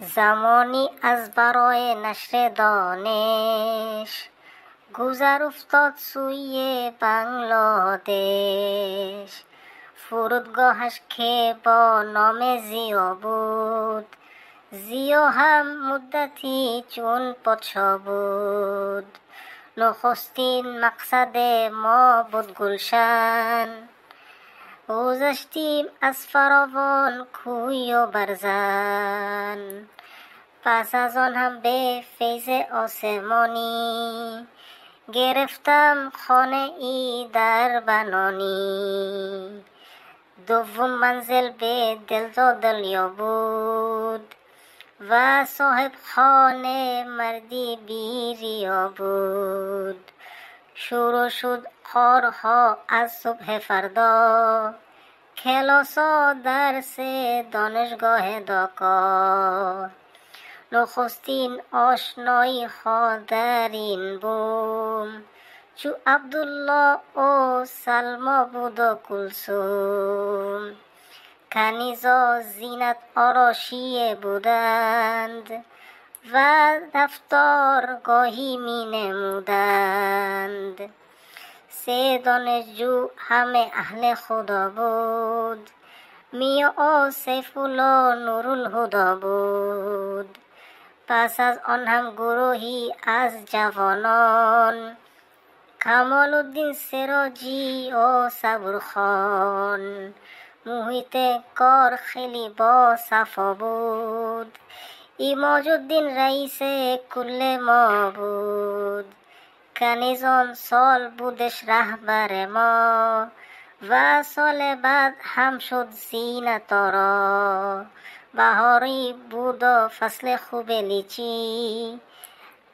زمانی از برای نشر دانش گذر افتاد سوی بنگلادش. فرودگاهش که با نام زیا بود، زیا هم مدتی چون پادشاه بود. نخستین مقصد ما بود گلشن، گذشتیم از فراوان کوی و برزن. پس از آن هم به فیض آسمانی، گرفتم خانه ای در بنانی. دوم منزل به دلیا بود و صاحب خانه مردی بیریا بود. شروع شد کارها از صبح فردا، کلاسا درس دانشگاه داکا. نخستین آشنایی ها در این بوم، چو عبدالله و سلما بود و کلثوم. کنیزا زینت آراشی بودند و رفتارگاهی می نمودند. سه دانشجو همه اهل خدا بود، میا سیف الله نورالهدی بود. پس از آن هم گروهی از جوانان، کمال الدین سراجی و صبورخان. محیط کار خیلی با صفا بود، ایماج الدین رئیس کل ما بود. کنیزان سال بودش رهبر ما و سال بعد هم شد زینت آرا. بهاری بود و فصل خوب لیچی،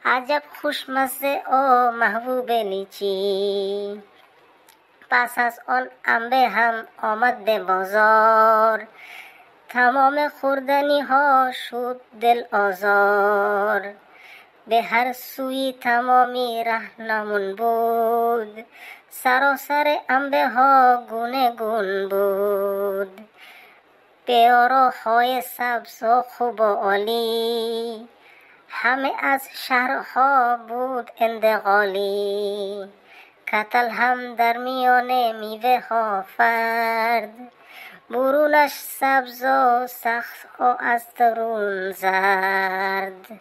عجب خوشمزه و محبوب لیچی. پس از آن انبه هم آمد به بازار، تمام خوردنی ها شد دل آزار. به هر سوی تمامی رهنمون بود، سراسر انبه ها گونه گون بود. بیاراهای سبز و خوب و عالی، همه از شهرها بود انتقالی. کتل هم در میان میوه ها فرد، برونش سبز و سخت و از درون زرد.